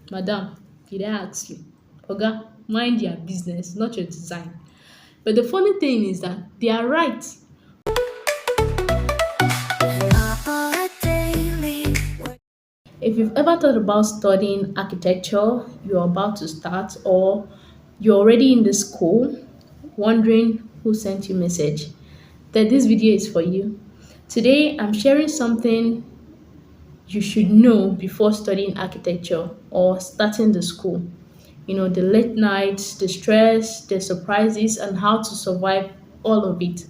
Madam, did I ask you? Oga, mind your business, not your design. But the funny thing is that they are right. If you've ever thought about studying architecture, you're about to start, or you're already in the school, wondering who sent you message, then this video is for you. Today, I'm sharing something you should know before studying architecture or starting the school. The late nights, the stress, the surprises, and how to survive all of it.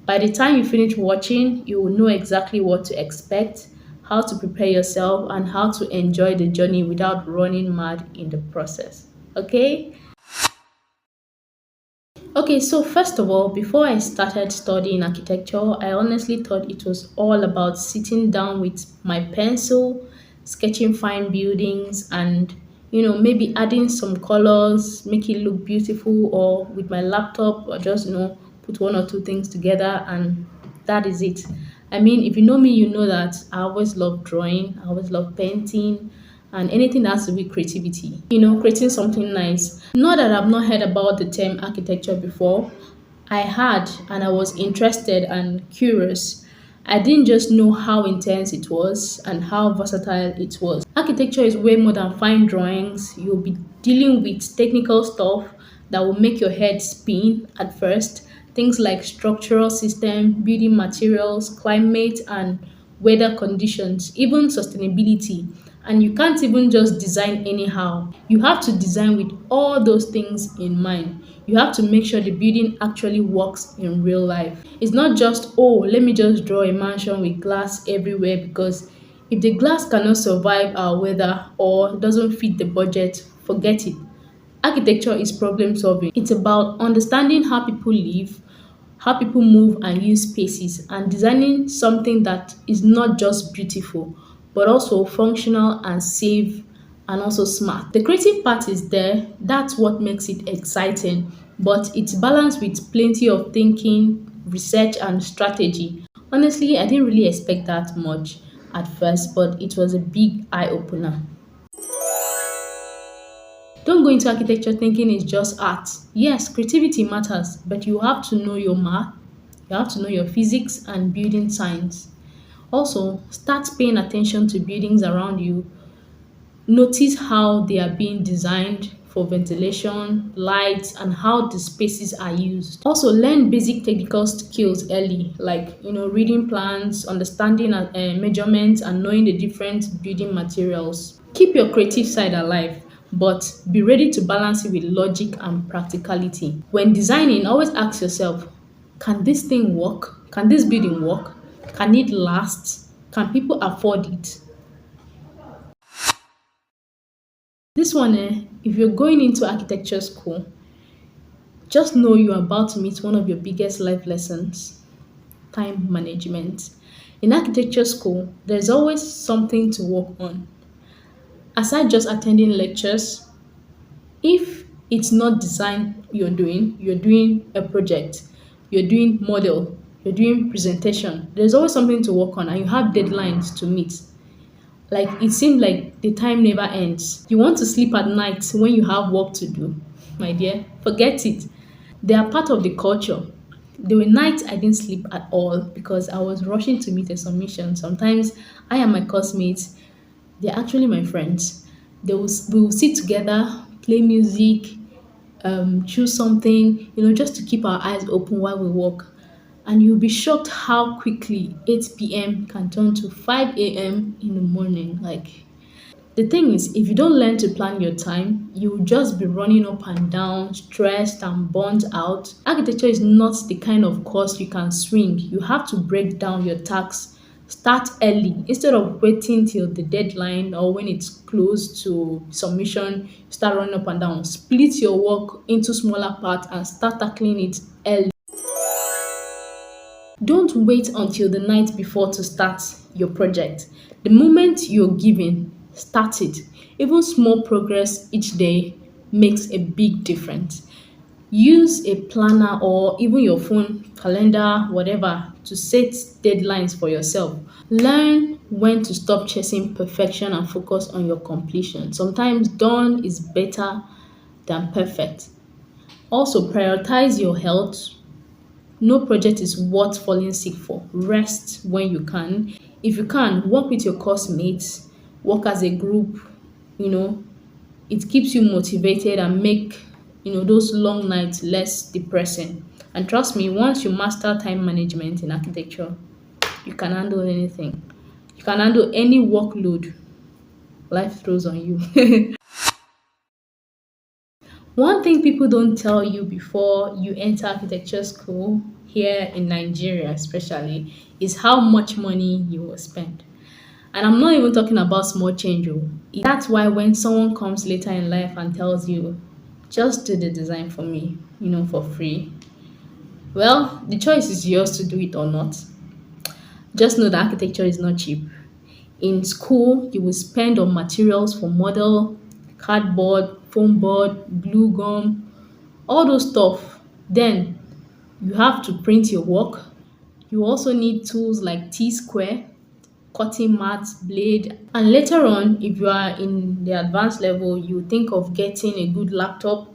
By the time you finish watching, you will know exactly what to expect, how to prepare yourself, and how to enjoy the journey without running mad in the process. Okay? Okay, so first of all, before I started studying architecture, I honestly thought it was all about sitting down with my pencil, sketching fine buildings, and maybe adding some colors, make it look beautiful, or with my laptop, or just put one or two things together, and that is it. I mean, if you know me, you know that I always love drawing, I always love painting, and anything that has to be creativity, creating something nice. Not that I've not heard about the term architecture before. I had, and I was interested and curious. I didn't just know how intense it was and how versatile it was. Architecture is way more than fine drawings. You'll be dealing with technical stuff that will make your head spin at first. Things like structural system, building materials, climate and weather conditions, even sustainability. And you can't even just design anyhow. You have to design with all those things in mind. You have to make sure the building actually works in real life. It's not just, oh, let me just draw a mansion with glass everywhere, because if the glass cannot survive our weather or doesn't fit the budget, forget it. Architecture is problem solving. It's about understanding how people live, how people move and use spaces, and designing something that is not just beautiful, but also functional and safe and also smart. The creative part is there, that's what makes it exciting, but it's balanced with plenty of thinking, research, and strategy. Honestly, I didn't really expect that much at first, but it was a big eye opener. Don't go into architecture thinking it's just art. Yes, creativity matters, but you have to know your math, you have to know your physics and building science. Also, start paying attention to buildings around you. Notice how they are being designed for ventilation, lights, and how the spaces are used. Also, learn basic technical skills early, like reading plans, understanding measurements, and knowing the different building materials. Keep your creative side alive, but be ready to balance it with logic and practicality. When designing, always ask yourself, can this thing work? Can this building work? Can it last? Can people afford it? This one, if you're going into architecture school, just know you're about to meet one of your biggest life lessons: time management. In architecture school, there's always something to work on. Aside just attending lectures, if it's not design you're doing a project, you're doing model, you're doing presentation, there's always something to work on and you have deadlines to meet. Like it seems like the time never ends. You want to sleep at night when you have work to do. My dear, forget it. They are part of the culture. There were nights I didn't sleep at all because I was rushing to meet a submission. Sometimes I and my classmates, they're actually my friends. We will sit together, play music, choose something, just to keep our eyes open while we work. And you'll be shocked how quickly 8 p.m. can turn to 5 a.m. in the morning. Like, the thing is, if you don't learn to plan your time, you'll just be running up and down, stressed and burnt out. Architecture is not the kind of course you can swing. You have to break down your tasks, start early instead of waiting till the deadline or when it's close to submission, start running up and down. Split your work into smaller parts and start tackling it early. Don't wait until the night before to start your project. The moment you're given, start it. Even small progress each day makes a big difference. Use a planner or even your phone, calendar, whatever, to set deadlines for yourself. Learn when to stop chasing perfection and focus on your completion. Sometimes done is better than perfect. Also, prioritize your health. No project is worth falling sick for. Rest when you can. If you can, work with your course mates, work as a group, you know, it keeps you motivated and make those long nights less depressing. And trust me, once you master time management in architecture, you can handle anything. You can handle any workload life throws on you. One thing people don't tell you before you enter architecture school here in Nigeria especially is how much money you will spend. And I'm not even talking about small change. Oh. That's why when someone comes later in life and tells you, just do the design for me, for free. Well, the choice is yours to do it or not. Just know that architecture is not cheap. In school, you will spend on materials for model, cardboard, foam board, glue gum, all those stuff. Then you have to print your work. You also need tools like T-square, cutting mat, blade, and later on, if you are in the advanced level, you think of getting a good laptop.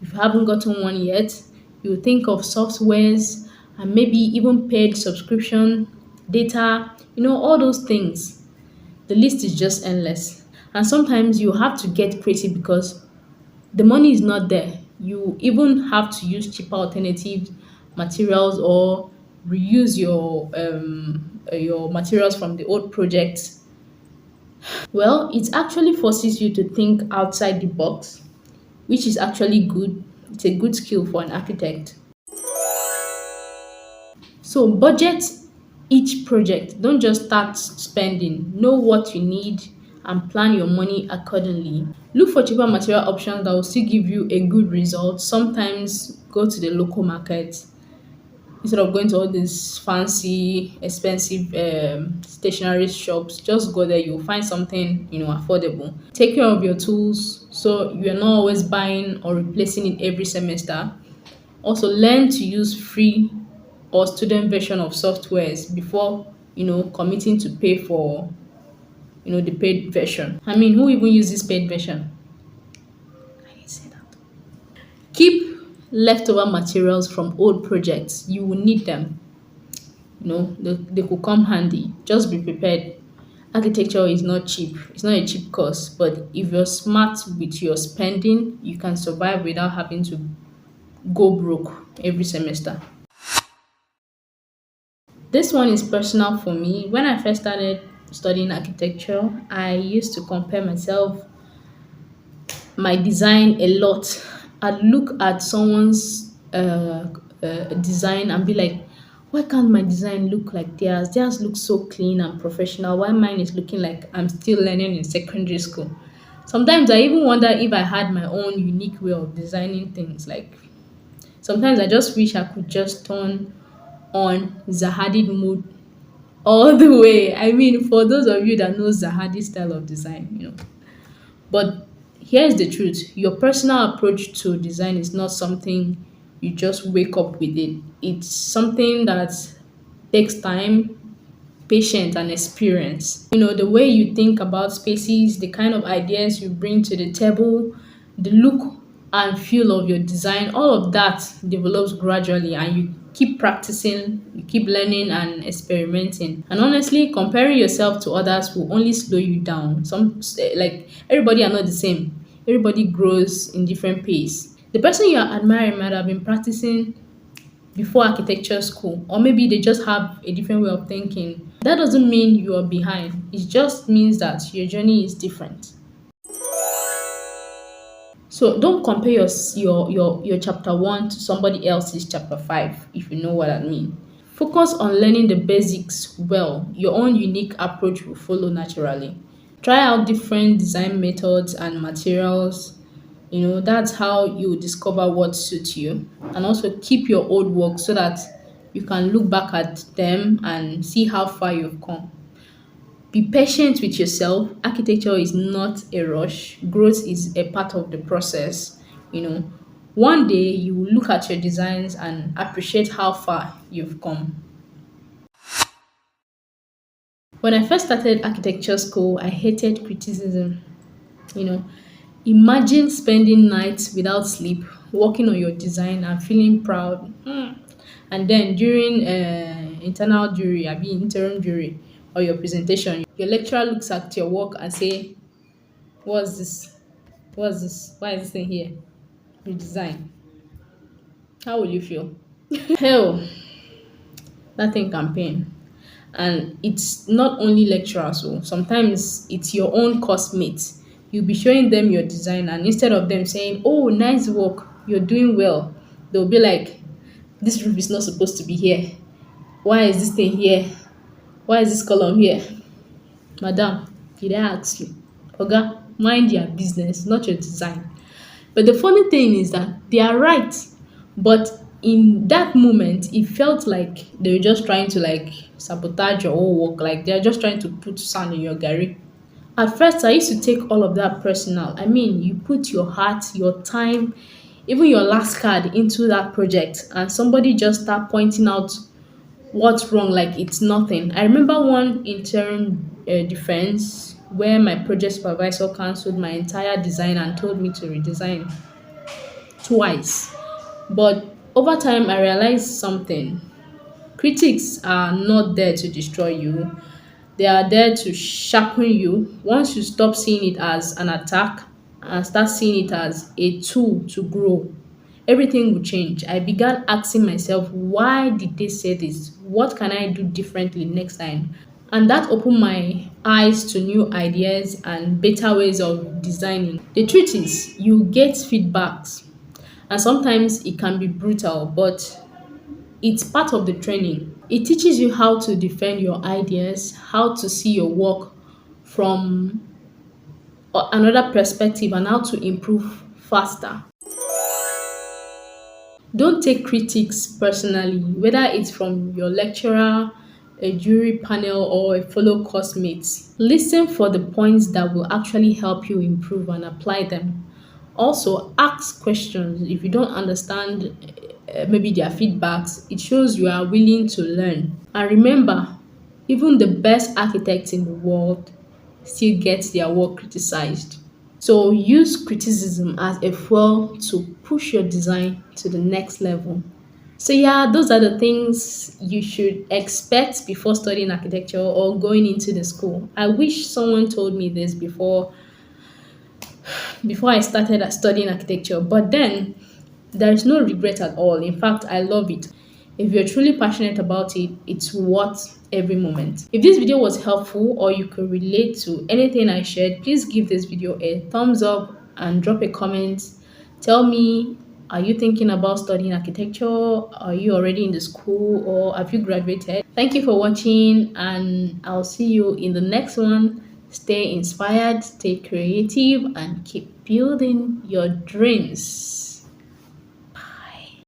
If you haven't gotten one yet, you think of softwares and maybe even paid subscription, data, all those things. The list is just endless. And sometimes you have to get creative because the money is not there. You even have to use cheaper alternative materials or reuse your materials from the old projects. Well, it actually forces you to think outside the box, which is actually good. It's a good skill for an architect. So budget each project. Don't just start spending. Know what you need and plan your money accordingly. Look for cheaper material options that will still give you a good result. Sometimes go to the local market instead of going to all these fancy, expensive stationery shops. Just go there. You'll find something affordable. Take care of your tools so you're not always buying or replacing it every semester. Also, learn to use free or student version of softwares before committing to pay for the paid version. I mean, who even uses paid version? Can you say that? Keep leftover materials from old projects. You will need them. They could come handy. Just be prepared. Architecture is not cheap. It's not a cheap course, but if you're smart with your spending, you can survive without having to go broke every semester. This one is personal for me. When I first started studying architecture, I used to compare my design a lot. I'd look at someone's design and be like, why can't my design look like theirs? Theirs looks so clean and professional. Why mine is looking like I'm still learning in secondary school? Sometimes I even wonder if I had my own unique way of designing things. Like sometimes I just wish I could just turn on Zahadid mode all the way. I mean, for those of you that know Zahadi style of design. But here's the truth: your personal approach to design is not something you just wake up with it. It's something that takes time, patience, and experience. The way you think about spaces, the kind of ideas you bring to the table, the look and feel of your design, all of that develops gradually and you keep practicing, you keep learning and experimenting. And honestly, comparing yourself to others will only slow you down. Like everybody are not the same. Everybody grows in different pace. The person you're admiring might have been practicing before architecture school, or maybe they just have a different way of thinking. That doesn't mean you are behind. It just means that your journey is different. So don't compare your chapter 1 to somebody else's chapter 5, if you know what I mean. Focus on learning the basics well. Your own unique approach will follow naturally. Try out different design methods and materials. That's how you discover what suits you. And also keep your old work so that you can look back at them and see how far you've come. Be patient with yourself. Architecture is not a rush. Growth is a part of the process. You know, One day you will look at your designs and appreciate how far you've come. When I first started architecture school, I hated criticism. You know, imagine spending nights without sleep, working on your design and feeling proud. And then during internal jury, I mean interim jury, or your presentation, your lecturer looks at your work and say, "What's this? What's this? Why is this thing here? Redesign." How will you feel? Hell, that thing can pain. And it's not only lecturers, so sometimes it's your own course mates. You'll be showing them your design, and instead of them saying, "Oh, nice work, you're doing well," they'll be like, "This roof is not supposed to be here. Why is this thing here? Why is this column here?" Madam, did I ask you? Oga, mind your business, not your design. But the funny thing is that they are right. But in that moment, it felt like they were just trying to like sabotage your whole work. Like they're just trying to put sand in your gari. At first, I used to take all of that personal. I mean, you put your heart, your time, even your last card into that project, and somebody just start pointing out what's wrong like it's nothing. I remember one interim defense where my project supervisor cancelled my entire design and told me to redesign twice. But over time, I realized something. Critics are not there to destroy you, they are there to sharpen you. Once you stop seeing it as an attack and start seeing it as a tool to grow, everything will change. I began asking myself, why did they say this? What can I do differently next time? And that opened my eyes to new ideas and better ways of designing. The truth is, you get feedbacks, and sometimes it can be brutal, but it's part of the training. It teaches you how to defend your ideas, how to see your work from another perspective, and how to improve faster. Don't take critics personally, whether it's from your lecturer, a jury panel, or a fellow course mate. Listen for the points that will actually help you improve and apply them. Also, ask questions if you don't understand maybe their feedbacks. It shows you are willing to learn. And remember, even the best architects in the world still get their work criticized. So use criticism as a fuel to push your design to the next level. So yeah, those are the things you should expect before studying architecture or going into the school. I wish someone told me this before I started studying architecture, but then there is no regret at all. In fact, I love it. If you're truly passionate about it, it's worth every moment. If this video was helpful or you could relate to anything I shared, please give this video a thumbs up and drop a comment. Tell me, are you thinking about studying architecture? Are you already in the school or have you graduated? Thank you for watching, and I'll see you in the next one. Stay inspired, stay creative, and keep building your dreams.